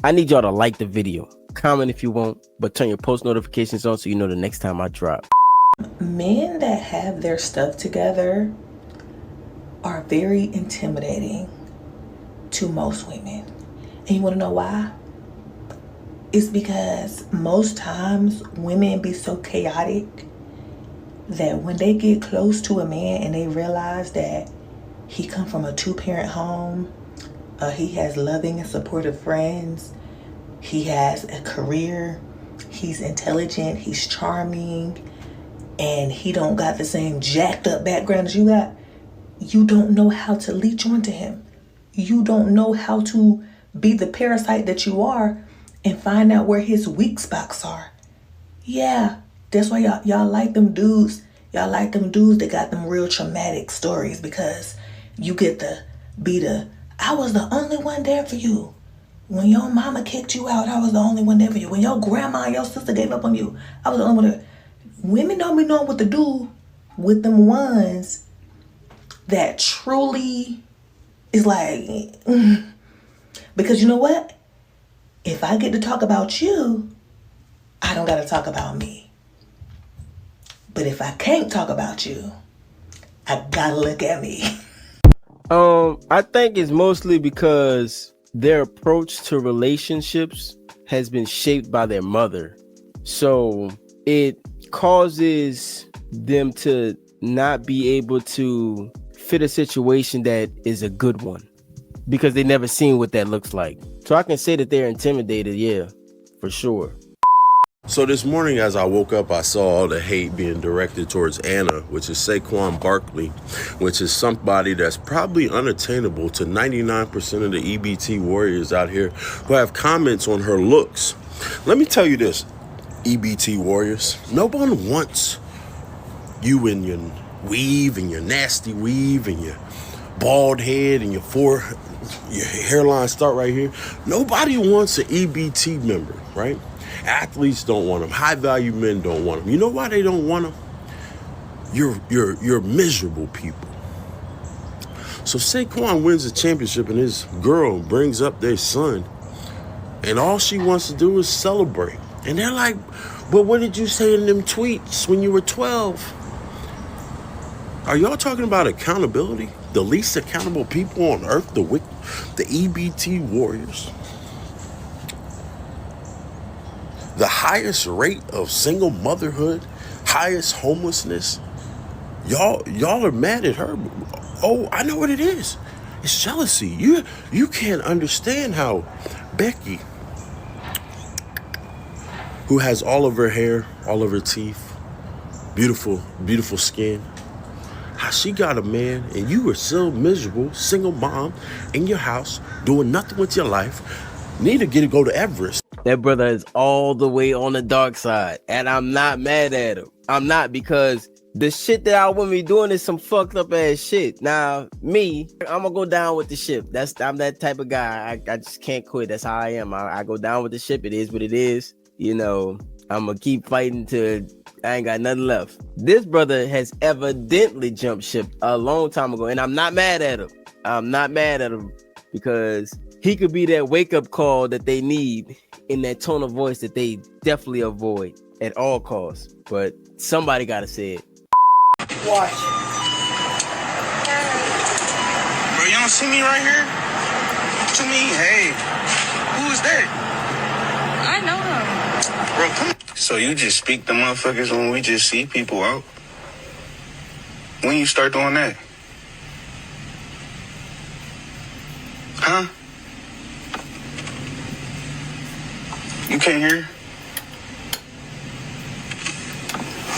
I need y'all to like the video, comment if you want, but turn your post notifications on so you know the next time I drop. Men that have their stuff together are very intimidating to most women. And you want to know why? It's because most times women be so chaotic that when they get close to a man and they realize that he come from a two-parent home, he has loving and supportive friends, he has a career, he's intelligent, he's charming, and he don't got the same jacked up background as you got, you don't know how to leech onto him. You don't know how to be the parasite that you are and find out where his weak spots are. Yeah, that's why y'all like them dudes. Y'all like them dudes that got them real traumatic stories, because you get to be I was the only one there for you. When your mama kicked you out, I was the only one there for you. When your grandma and your sister gave up on you, I was the only one there. Women don't be knowing what to do with them ones that truly is like, because you know what? If I get to talk about you, I don't got to talk about me. But if I can't talk about you, I gotta look at me. I think it's mostly because their approach to relationships has been shaped by their mother. So it causes them to not be able to fit a situation that is a good one because they never seen what that looks like. So I can say that they're intimidated, yeah, for sure. So this morning as I woke up, I saw all the hate being directed towards Anna, which is Saquon Barkley, which is somebody that's probably unattainable to 99% of the EBT warriors out here who have comments on her looks. Let me tell you this, EBT warriors, no one wants you in your weave and your nasty weave and your bald head and your hairline start right here. Nobody wants an EBT member, right? Athletes don't want them. High value men don't want them. You know why they don't want them? You're miserable people. So Saquon wins a championship and his girl brings up their son, and all she wants to do is celebrate. And they're like, but what did you say in them tweets when you were 12? Are y'all talking about accountability? The least accountable people on earth, the EBT warriors. The highest rate of single motherhood, highest homelessness. Y'all are mad at her. Oh, I know what it is. It's jealousy. You can't understand how Becky, who has all of her hair, all of her teeth, beautiful, beautiful skin, how she got a man and you were still miserable, single mom in your house, doing nothing with your life, need to go to Everest. That brother is all the way on the dark side, and I'm not mad at him. I'm not, because the shit that I want me doing is some fucked up ass shit. Now, me, I'm gonna go down with the ship. I'm that type of guy. I just can't quit. That's how I am. I go down with the ship. It is what it is. You know, I'm gonna keep fighting till I ain't got nothing left. This brother has evidently jumped ship a long time ago, and I'm not mad at him. I'm not mad at him because he could be that wake-up call that they need in that tone of voice that they definitely avoid at all costs. But somebody gotta say it. Watch. Bro, you don't see me right here? To me, hey, who is that? I know him. Bro, come on. So you just speak to motherfuckers when we just see people out? When you start doing that? Huh? You can't hear?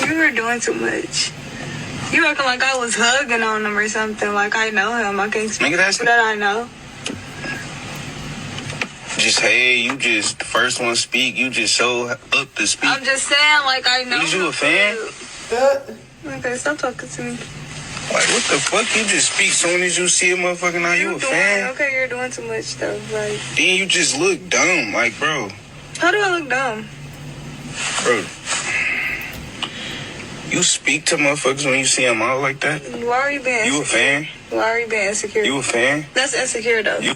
You were doing too much. You acting like I was hugging on him or something. Like I know him. I can't speak to that I know. Just, hey, you just the first one speak. You just so up to speak. I'm just saying, like I know. Is you a fan? Okay, stop talking to me. Like, what the fuck? You just speak soon as you see a motherfucker. Now you a fan? Okay, you're doing too much stuff. Like, then you just look dumb. Like, bro. How do I look dumb? Bro. You speak to motherfuckers when you see them out like that? Why are you being insecure? You a fan? Why are you being insecure? You a fan? That's insecure, though.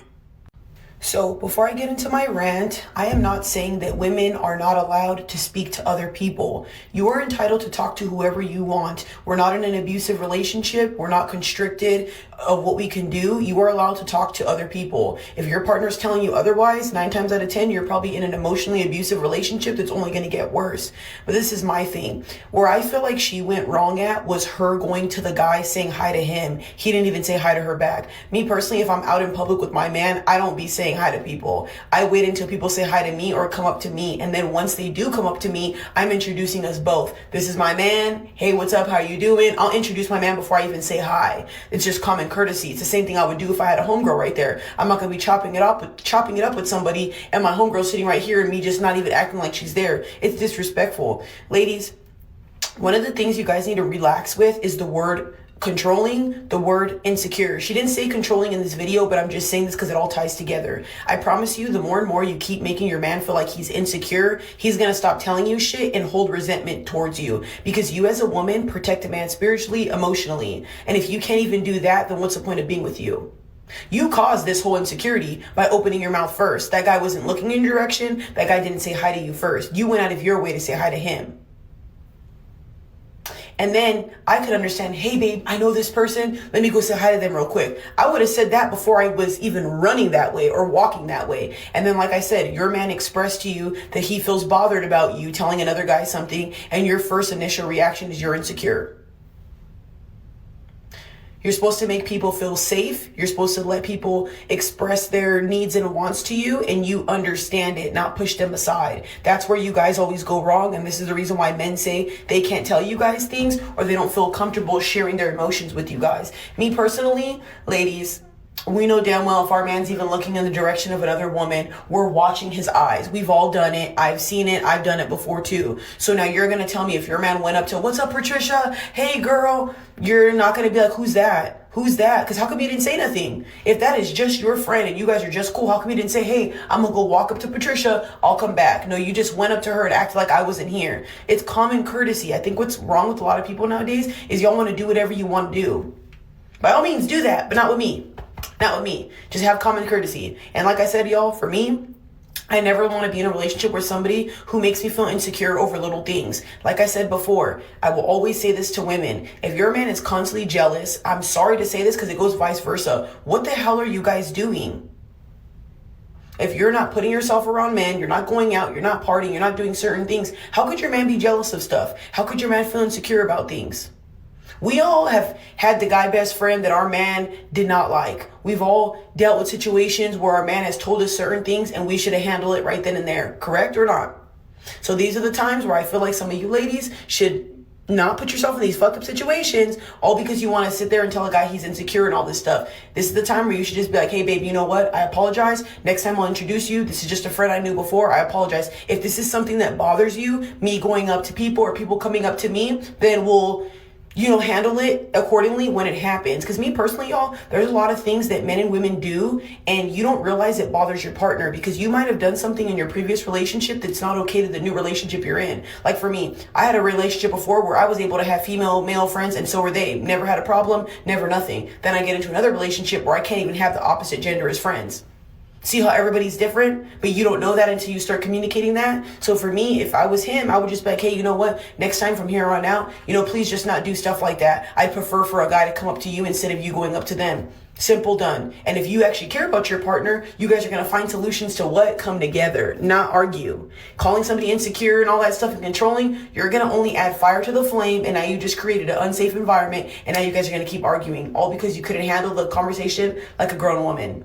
So before I get into my rant, I am not saying that women are not allowed to speak to other people. You are entitled to talk to whoever you want. We're not in an abusive relationship. We're not constricted of what we can do. You are allowed to talk to other people. If your partner's telling you otherwise, 9 times out of 10, you're probably in an emotionally abusive relationship that's only going to get worse. But this is my thing. Where I feel like she went wrong at was her going to the guy saying hi to him. He didn't even say hi to her back. Me personally, if I'm out in public with my man, I don't be saying hi to people. I wait until people say hi to me or come up to me. And then once they do come up to me, I'm introducing us both. This is my man. Hey, what's up? How you doing? I'll introduce my man before I even say hi. It's just common courtesy. It's the same thing I would do if I had a homegirl right there. I'm not going to be chopping it up with somebody and my homegirl sitting right here and me just not even acting like she's there. It's disrespectful. Ladies, one of the things you guys need to relax with is the word controlling, the word insecure. She didn't say controlling in this video, but I'm just saying this because it all ties together. I promise you, the more and more you keep making your man feel like he's insecure, he's going to stop telling you shit and hold resentment towards you, because you as a woman protect a man spiritually, emotionally. And if you can't even do that, then what's the point of being with you? You caused this whole insecurity by opening your mouth first. That guy wasn't looking in your direction. That guy didn't say hi to you first. You went out of your way to say hi to him. And then I could understand, hey babe, I know this person. Let me go say hi to them real quick. I would have said that before I was even running that way or walking that way. And then, like I said, your man expressed to you that he feels bothered about you telling another guy something, and your first initial reaction is you're insecure. You're supposed to make people feel safe. You're supposed to let people express their needs and wants to you, and you understand it, not push them aside. That's where you guys always go wrong. And this is the reason why men say they can't tell you guys things, or they don't feel comfortable sharing their emotions with you guys. Me personally, ladies, we know damn well if our man's even looking in the direction of another woman, we're watching his eyes. We've all done it. I've seen it. I've done it before too. So now you're going to tell me if your man went up to, what's up, Patricia? Hey, girl. You're not going to be like, who's that? Who's that? Because how come you didn't say nothing? If that is just your friend and you guys are just cool, how come you didn't say, hey, I'm going to go walk up to Patricia. I'll come back. No, you just went up to her and acted like I wasn't here. It's common courtesy. I think what's wrong with a lot of people nowadays is y'all want to do whatever you want to do. By all means, do that, but not with me. Not with me. Just have common courtesy. And like I said, y'all, for me, I never want to be in a relationship with somebody who makes me feel insecure over little things. Like I said before, I will always say this to women. If your man is constantly jealous, I'm sorry to say this because it goes vice versa. What the hell are you guys doing? If you're not putting yourself around men, you're not going out, you're not partying, you're not doing certain things, how could your man be jealous of stuff? How could your man feel insecure about things? We all have had the guy best friend that our man did not like. We've all dealt with situations where our man has told us certain things and we should have handled it right then and there. Correct or not? So these are the times where I feel like some of you ladies should not put yourself in these fucked up situations all because you want to sit there and tell a guy he's insecure and all this stuff. This is the time where you should just be like, hey babe, you know what? I apologize. Next time I'll introduce you. This is just a friend I knew before. I apologize. If this is something that bothers you, me going up to people or people coming up to me, then we'll handle it accordingly when it happens. Because me personally, y'all, there's a lot of things that men and women do and you don't realize it bothers your partner because you might have done something in your previous relationship that's not okay to the new relationship you're in. Like for me, I had a relationship before where I was able to have female, male friends and so were they. Never had a problem, never nothing. Then I get into another relationship where I can't even have the opposite gender as friends. See how everybody's different, but you don't know that until you start communicating that. So for me, if I was him, I would just be like, hey, you know what? Next time from here on out, please just not do stuff like that. I prefer for a guy to come up to you instead of you going up to them. Simple, done. And if you actually care about your partner, you guys are going to find solutions to what? Come together, not argue. Calling somebody insecure and all that stuff and controlling, you're going to only add fire to the flame. And now you just created an unsafe environment. And now you guys are going to keep arguing all because you couldn't handle the conversation like a grown woman.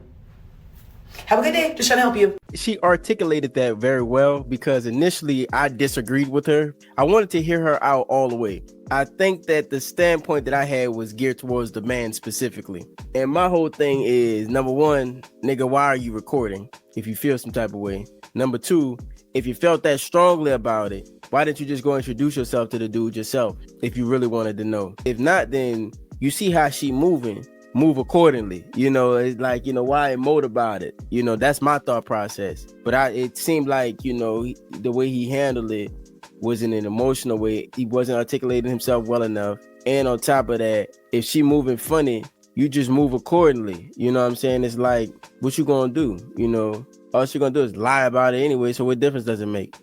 Have a good day. Just trying to help you. She articulated that very well because initially I disagreed with her. I wanted to hear her out all the way. I think that the standpoint that I had was geared towards the man specifically. And my whole thing is, number one, nigga, why are you recording if you feel some type of way? Number two, if you felt that strongly about it, why didn't you just go introduce yourself to the dude yourself if you really wanted to know? If not, then you see how she moving. Move accordingly. It's like, why emote about it? That's my thought process. But it seemed like, the way he handled it was in an emotional way. He wasn't articulating himself well enough. And on top of that, if she moving funny, you just move accordingly. You know what I'm saying? It's like, what you gonna do? You know, all you're gonna do is lie about it anyway. So what difference does it make?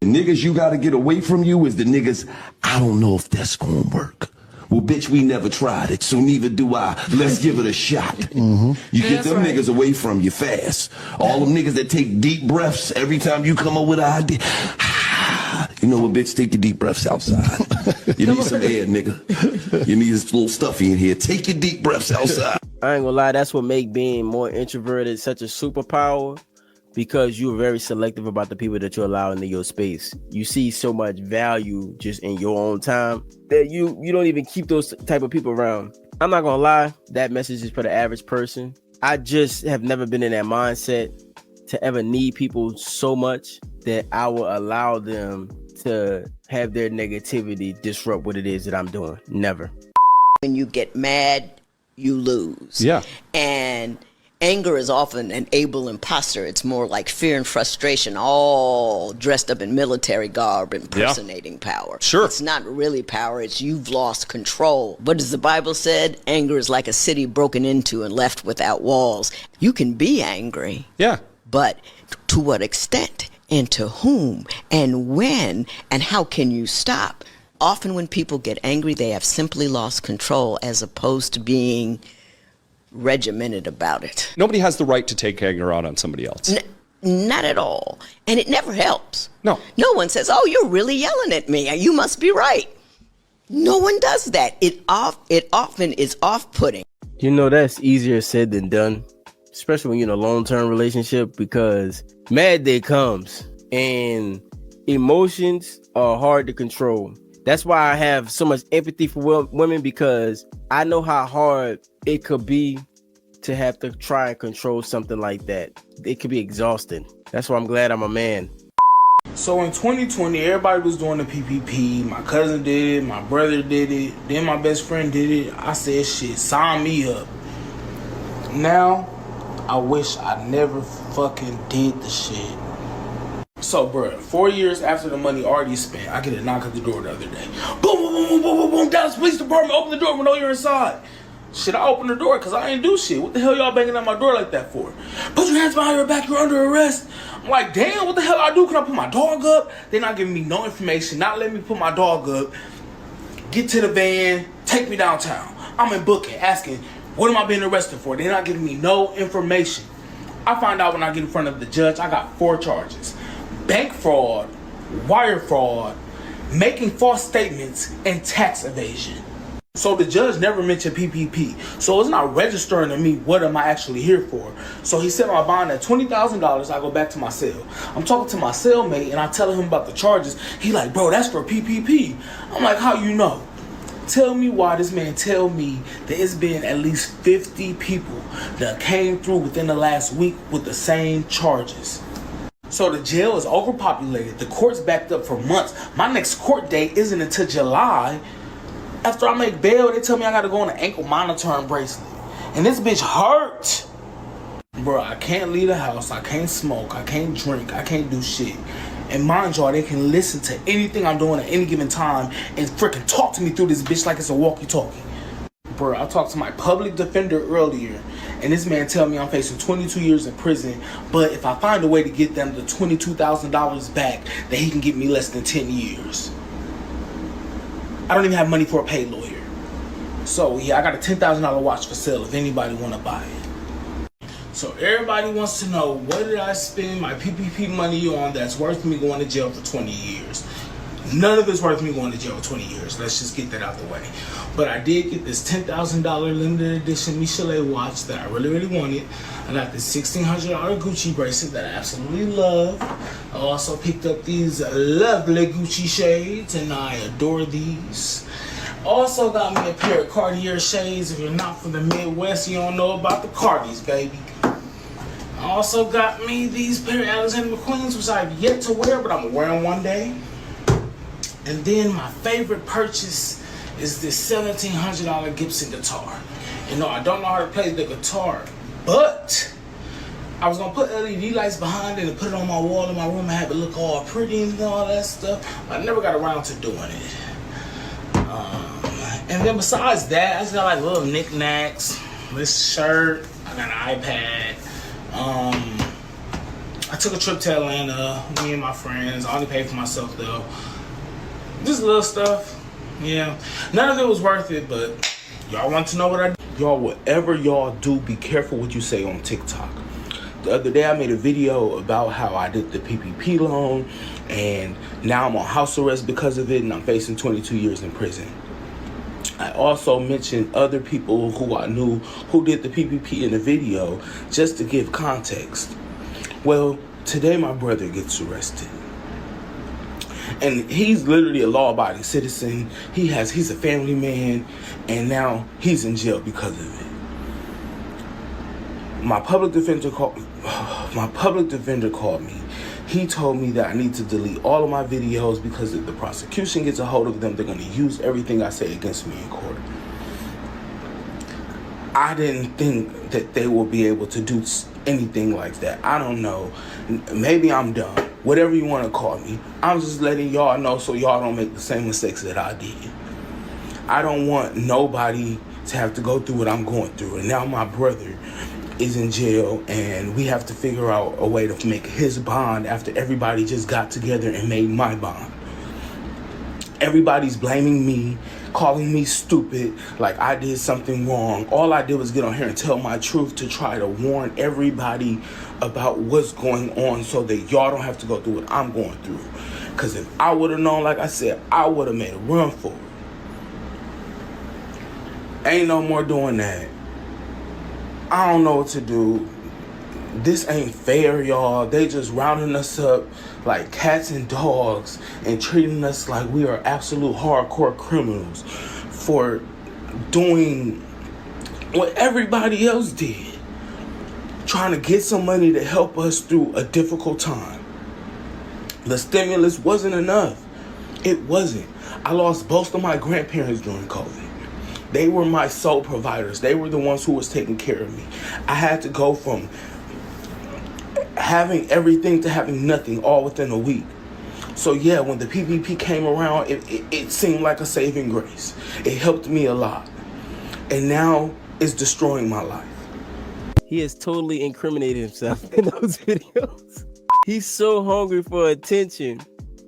The niggas you gotta get away from you is the niggas, I don't know if that's gonna work. Well, bitch, we never tried it, so neither do I. Let's give it a shot. You get them niggas away from you fast. All them niggas that take deep breaths every time you come up with an idea. You know what, bitch? Take your deep breaths outside. You need some air, nigga. You need this little stuffy in here. Take your deep breaths outside. I ain't gonna lie, that's what make being more introverted such a superpower, because you're very selective about the people that you allow into your space. You see so much value just in your own time that you don't even keep those type of people around. I'm not gonna lie, that message is for the average person. I just have never been in that mindset to ever need people so much that I will allow them to have their negativity disrupt what it is that I'm doing. Never. When you get mad, you lose. Yeah. And anger is often an able imposter. It's more like fear and frustration, all dressed up in military garb, impersonating power. Sure. It's not really power. It's you've lost control. But as the Bible said, anger is like a city broken into and left without walls. You can be angry. Yeah. But to what extent and to whom and when and how can you stop? Often when people get angry, they have simply lost control as opposed to being regimented about it. Nobody has the right to take anger out on somebody else. Not at all. And it never helps. No. No one says, oh, you're really yelling at me. You must be right. No one does that. It often is off-putting. You know, that's easier said than done, especially when you're in a long-term relationship, because mad day comes and emotions are hard to control. That's why I have so much empathy for women, because I know how hard it could be to have to try and control something like that. It could be exhausting. That's why I'm glad I'm a man. So in 2020, everybody was doing the PPP. My cousin did it, my brother did it, then my best friend did it. I said, shit, sign me up. Now, I wish I never fucking did the shit. So, bruh, 4 years after the money already spent, I get a knock at the door the other day. Boom, boom, boom, boom, boom, boom, boom, Dallas Police Department, open the door, we know you're inside. Shit, I opened the door because I ain't do shit. What the hell y'all banging at my door like that for? Put your hands behind your back, you're under arrest. I'm like, damn, what the hell I do? Can I put my dog up? They're not giving me no information, not letting me put my dog up. Get to the van, take me downtown. I'm in booking, asking, what am I being arrested for? They're not giving me no information. I find out when I get in front of the judge, I got 4 charges. Bank fraud, wire fraud, making false statements, and tax evasion. So the judge never mentioned PPP. So it's not registering to me what am I actually here for. So he set my bond at $20,000. I go back to my cell. I'm talking to my cellmate and I tell him about the charges. He like, bro, that's for PPP. I'm like, how you know? Tell me why this man tell me that it's been at least 50 people that came through within the last week with the same charges. So the jail is overpopulated. The court's backed up for months. My next court date isn't until July. After I make bail, they tell me I gotta go on an ankle monitoring bracelet. And this bitch hurt. Bro, I can't leave the house. I can't smoke. I can't drink. I can't do shit. And mind y'all, they can listen to anything I'm doing at any given time and freaking talk to me through this bitch like it's a walkie-talkie. Bro, I talked to my public defender earlier, and this man tell me I'm facing 22 years in prison, but if I find a way to get them the $22,000 back, that he can give me less than 10 years. I don't even have money for a paid lawyer. So yeah, I got a $10,000 watch for sale if anybody want to buy it. So everybody wants to know, what did I spend my PPP money on that's worth me going to jail for 20 years? None of it's worth me going to jail for 20 years. Let's just get that out the way. But I did get this $10,000 limited edition Michelet watch that I really, really wanted. I got this $1,600 Gucci bracelet that I absolutely love. I also picked up these lovely Gucci shades, and I adore these. Also got me a pair of Cartier shades. If you're not from the Midwest, you don't know about the Carties, baby. I also got me these pair of Alexander McQueens, which I've yet to wear, but I'm gonna wear them one day. And then my favorite purchase is this $1,700 Gibson guitar. You know, I don't know how to play the guitar, but I was gonna put LED lights behind it and put it on my wall in my room and have it look all pretty and all that stuff. I never got around to doing it. And then besides that, I just got like little knickknacks. This shirt, I got an iPad. I took a trip to Atlanta, me and my friends. I only paid for myself though. Just little stuff. Yeah. None of it was worth it, but y'all want to know what I did? Y'all, whatever y'all do, be careful what you say on TikTok. The other day I made a video about how I did the PPP loan and now I'm on house arrest because of it and I'm facing 22 years in prison. I also mentioned other people who I knew who did the PPP in the video just to give context. Well, today my brother gets arrested. And he's literally a law-abiding citizen. He's a family man, and now he's in jail because of it. My public defender called me. He told me that I need to delete all of my videos because if the prosecution gets a hold of them, they're going to use everything I say against me in court. I didn't think that they will be able to do anything like that. I don't know. Maybe I'm dumb. Whatever you want to call me. I'm just letting y'all know so y'all don't make the same mistakes that I did. I don't want nobody to have to go through what I'm going through. And now my brother is in jail and we have to figure out a way to make his bond after everybody just got together and made my bond. Everybody's blaming me, calling me stupid, like I did something wrong. All I did was get on here and tell my truth to try to warn everybody about what's going on so that y'all don't have to go through what I'm going through. Because if I would have known, like I said, I would have made a run for it. Ain't no more doing that. I don't know what to do. This ain't fair, y'all. They just rounding us up like cats and dogs and treating us like we are absolute hardcore criminals for doing what everybody else did. Trying to get some money to help us through a difficult time. The stimulus wasn't enough. It wasn't. I lost both of my grandparents during COVID. They were my sole providers. They were the ones who was taking care of me. I had to go from having everything to having nothing all within a week. So yeah, when the PPP came around, it seemed like a saving grace. It helped me a lot. And now it's destroying my life. He has totally incriminated himself in those videos. He's so hungry for attention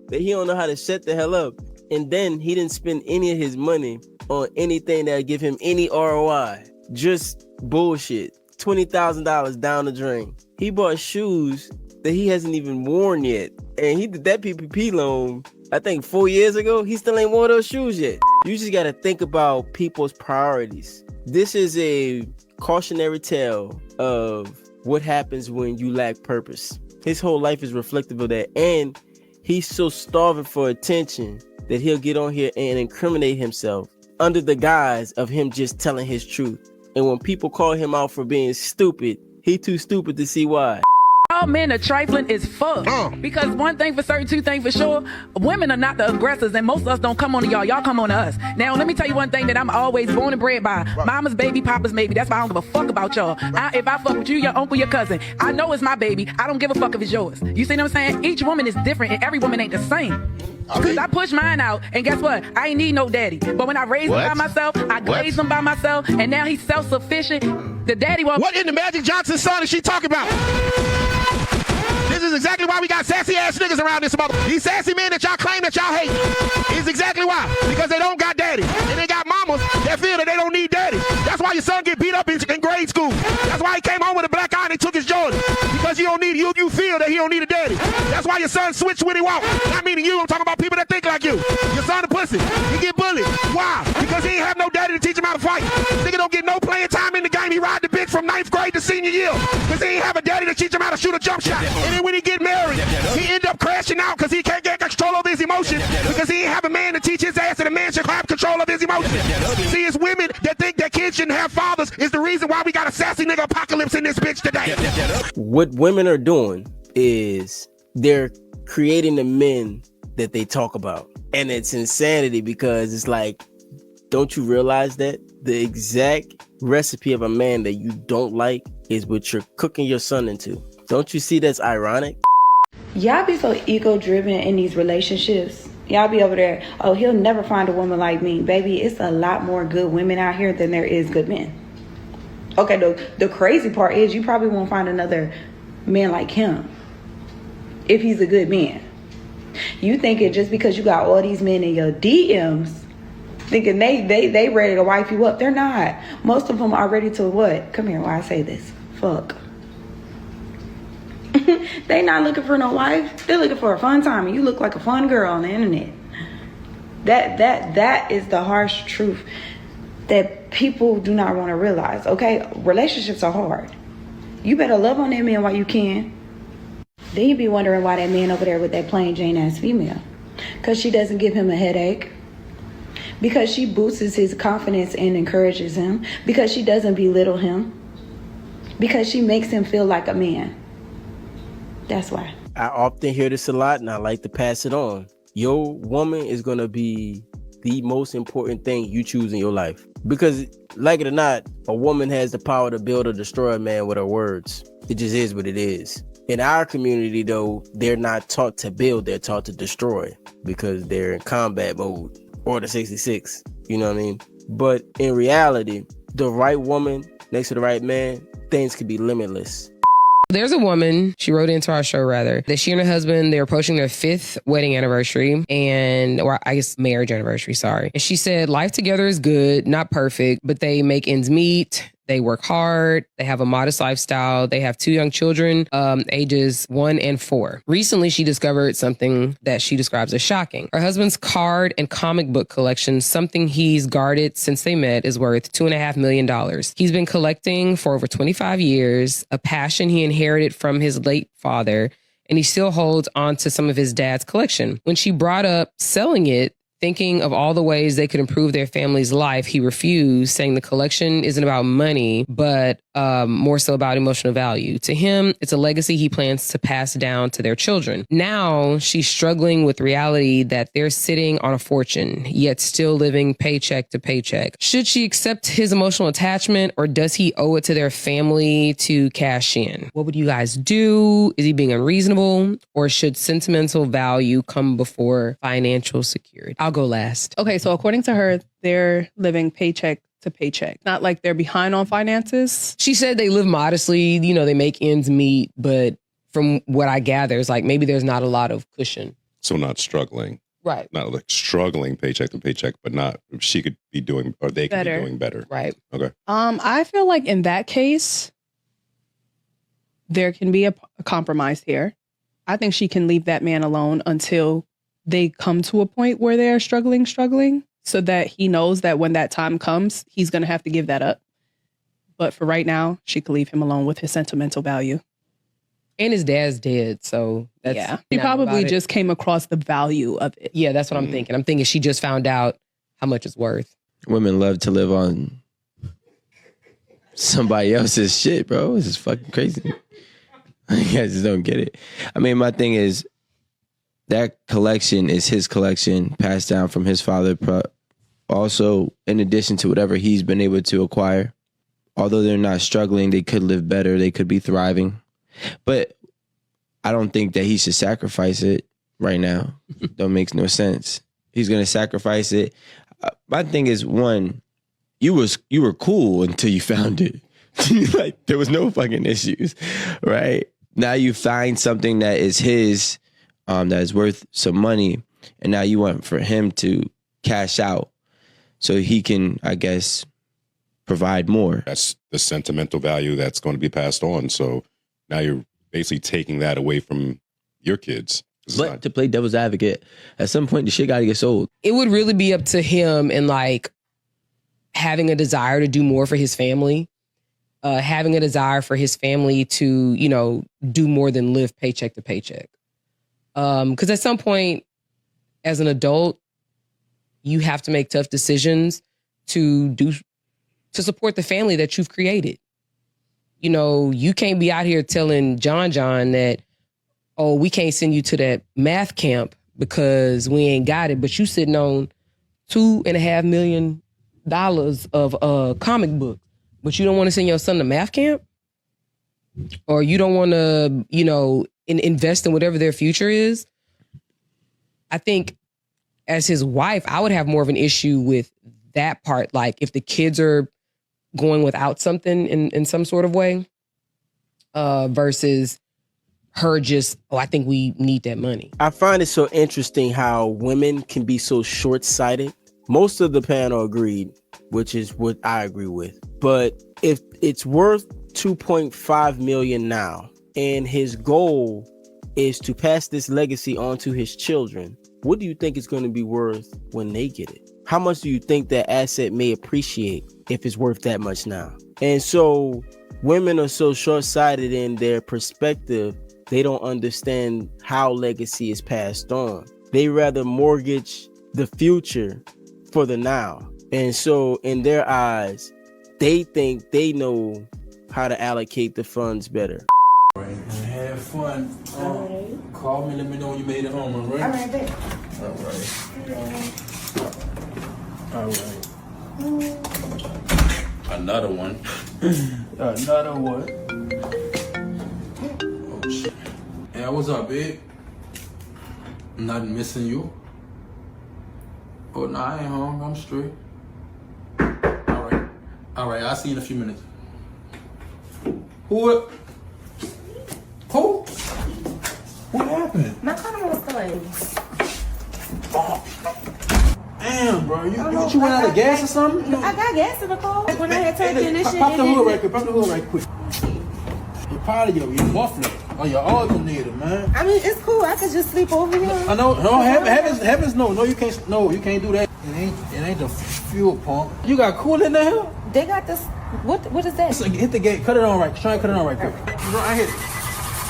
that he don't know how to shut the hell up. And then he didn't spend any of his money on anything that would give him any ROI. Just bullshit. $20,000 down the drain. He bought shoes that he hasn't even worn yet. And he did that PPP loan, I think 4 years ago. He still ain't worn those shoes yet. You just gotta think about people's priorities. This is a cautionary tale of what happens when you lack purpose. His whole life is reflective of that. And he's so starving for attention that he'll get on here and incriminate himself under the guise of him just telling his truth. And when people call him out for being stupid, he too stupid to see why. All men are trifling as fuck. Because one thing for certain, two things for sure, women are not the aggressors, and most of us don't come on to y'all. Y'all come on to us. Now, let me tell you one thing that I'm always born and bred by. Mama's baby, papa's baby. That's why I don't give a fuck about y'all. If I fuck with you, your uncle, your cousin, I know it's my baby. I don't give a fuck if it's yours. You see what I'm saying? Each woman is different, and every woman ain't the same. Because I push mine out, and guess what? I ain't need no daddy. But when I raised him by myself, I glazed him by myself, and now he's self-sufficient. The daddy was... What in the Magic Johnson song is she talking about? This is exactly why we got sassy ass niggas around this mother. These sassy men that y'all claim that y'all hate is exactly why. Because they don't got daddy. And they got mamas that feel that they don't need daddy. That's why your son get beat up in grade school. That's why he came home with a black eye and he took his Jordan. Because you don't need you feel that he don't need a daddy. That's why your son switched when he walk. Not meaning you, I'm talking about people that think like you. Your son a pussy. He get bullied. Why? Because he ain't have no daddy to teach him how to fight. Nigga don't get no playing time in the game. He ride the bitch from 9th grade to senior year. Because he ain't have a daddy to teach him how to shoot a jump shot. And then when he get married, he end up crashing out because he can't get control of his emotions because he ain't have a man to teach his ass that a man should have control of his emotions. See, it's women that think that kids shouldn't have fathers is the reason why we got a sassy nigga apocalypse in this bitch today. What women are doing is they're creating the men that they talk about. And it's insanity because it's like, don't you realize that the exact recipe of a man that you don't like is what you're cooking your son into? Don't you see that's ironic? Y'all be so ego-driven in these relationships Y'all be over there, oh, he'll never find a woman like me. Baby, it's a lot more good women out here than there is good men. Okay, the crazy part is you probably won't find another man like him if he's a good man. You thinking just because you got all these men in your DMs, thinking they ready to wipe you up. They're not. Most of them are ready to what? Come here while I say this. Fuck. They not looking for no wife. They're looking for a fun time, and you look like a fun girl on the internet. That is the harsh truth that people do not want to realize. Okay, relationships are hard. You better love on that man while you can. Then you be wondering why that man over there with that plain Jane ass female, because she doesn't give him a headache, because she boosts his confidence and encourages him, because she doesn't belittle him, because she makes him feel like a man. That's why. I often hear this a lot, and I like to pass it on. Your woman is going to be the most important thing you choose in your life. Because, like it or not, a woman has the power to build or destroy a man with her words. It just is what it is. In our community, though, they're not taught to build, they're taught to destroy because they're in combat mode. Order 66, you know what I mean? But in reality, the right woman next to the right man, things could be limitless. There's a woman, she wrote into our show rather, that she and her husband, they're approaching their 5th wedding anniversary or I guess marriage anniversary, sorry. And she said, life together is good, not perfect, but they make ends meet. They work hard. They have a modest lifestyle. They have 2 young children, ages 1 and 4. Recently, she discovered something that she describes as shocking. Her husband's card and comic book collection, something he's guarded since they met, is worth $2.5 million. He's been collecting for over 25 years, a passion he inherited from his late father, and he still holds on to some of his dad's collection. When she brought up selling it, thinking of all the ways they could improve their family's life, he refused, saying the collection isn't about money, but more so about emotional value. To him, it's a legacy he plans to pass down to their children. Now she's struggling with reality that they're sitting on a fortune, yet still living paycheck to paycheck. Should she accept his emotional attachment, or does he owe it to their family to cash in? What would you guys do? Is he being unreasonable, or should sentimental value come before financial security? I'll go last. Okay, so according to her, they're living paycheck to paycheck. Not like they're behind on finances. She said they live modestly, you know, they make ends meet, but from what I gather, it's like maybe there's not a lot of cushion. So not struggling. Right. Not like struggling paycheck to paycheck, but not, she could be doing, or they could be doing better. Right. Okay. I feel like in that case, there can be a compromise here. I think she can leave that man alone until they come to a point where they're struggling, so that he knows that when that time comes, he's going to have to give that up. But for right now, she could leave him alone with his sentimental value. And his dad's dead, so that's... Yeah, he probably just came across the value of it. Yeah, that's what I'm thinking. I'm thinking she just found out how much it's worth. Women love to live on somebody else's shit, bro. This is fucking crazy. I just don't get it. I mean, my thing is, that collection is his collection, passed down from his father. Also, in addition to whatever he's been able to acquire, although they're not struggling, they could live better. They could be thriving. But I don't think that he should sacrifice it right now. That makes no sense. He's going to sacrifice it. My thing is, one, you were cool until you found it. Like, there was no fucking issues, right? Now you find something that is his, that is worth some money, and now you want for him to cash out so he can, I guess, provide more. That's the sentimental value that's going to be passed on. So now you're basically taking that away from your kids. But to play devil's advocate, at some point the shit got to get sold. It would really be up to him and like having a desire to do more for his family, having a desire for his family to, you know, do more than live paycheck to paycheck. Because at some point, as an adult, you have to make tough decisions to support the family that you've created. You know, you can't be out here telling John that, oh, we can't send you to that math camp because we ain't got it, but you sitting on $2.5 million of comic book, but you don't want to send your son to math camp, or you don't want to, you know, invest in whatever their future is. I think as his wife, I would have more of an issue with that part. Like if the kids are going without something in some sort of way, versus her just, I think we need that money. I find it so interesting how women can be so short-sighted. Most of the panel agreed, which is what I agree with. But if it's worth $2.5 million now, and his goal is to pass this legacy on to his children, what do you think it's going to be worth when they get it? How much do you think that asset may appreciate if it's worth that much now? And so women are so short-sighted in their perspective, they don't understand how legacy is passed on. They rather mortgage the future for the now. And so in their eyes, they think they know how to allocate the funds better. Right, and have fun. Call me, let me know when you made it home, all right? All right, babe. All right. Another one. Another one. Oh, shit. Yeah, what's up, babe? Not missing you. Oh, no, I ain't home. I'm straight. All right. All right, I'll see you in a few minutes. Who? What happened? My car was delayed. Damn, bro. You went out of gas or something? I got gas in the car. When I had turned in this shit. Pop the hood right quick. Pop the hood right quick. You're part of your muffler or your alternator, man. I mean, it's cool. I could just sleep over here. I know. No, heavens, no. No, you can't. No, you can't do that. It ain't the fuel pump. You got coolant in there? They got this. What is that? Listen, hit the gate. Cut it on right. Try and cut it on right quick. I hit it.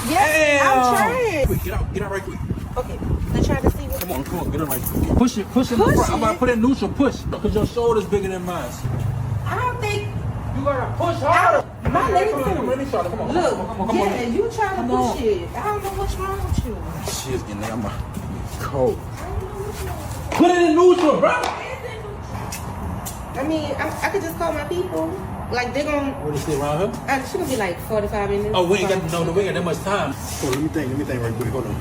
Yeah, I'm trying. Quick, get out right quick. Okay, they're trying to see what. Come on, get it right quick. Push it. I'm about to put it in neutral. Push, because your shoulder's bigger than mine. I don't think. You gotta push harder. My legs Come on. Look, come on. yeah, you trying to push it. I don't know what's wrong with you. Shit's getting there. I'm cold. Put it in neutral, bro. I mean, I could just call my people. Like, they're gonna... What is it, around here? It's gonna be like 45 minutes. Oh, we ain't got that much time. Oh, let me think right quick. Hold on.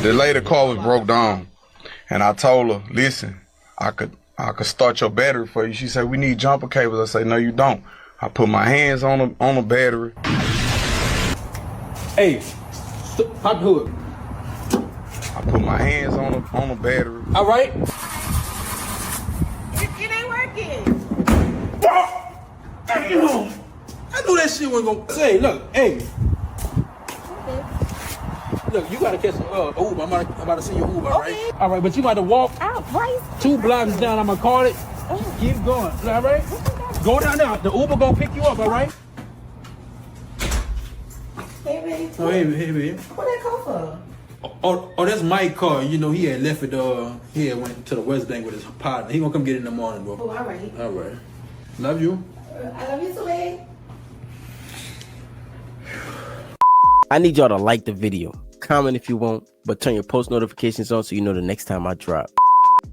The lady car was broke down, and I told her, listen, I could start your battery for you. She said, we need jumper cables. I say, no, you don't. I put my hands on the battery. Hey, pop the hood. I put my hands on the battery. All right. It ain't working. Damn. I knew that shit wasn't gonna say. Look, hey. Look, you gotta catch an Uber. I'm about to see your Uber, right? All right, but you got to walk out, right? 2 blocks down. I'm gonna call it. Keep going. All right? Go down there. The Uber gonna pick you up. All right? Hey, baby. Oh, hey, baby. What that call for? Oh, that's my car. You know, he had left it. He had went to the West Bank with his partner. He gonna come get it in the morning, bro. Oh, all right. All right. Love you. I love you too, babe. I need y'all to like the video, comment if you want, but turn your post notifications on so you know the next time I drop.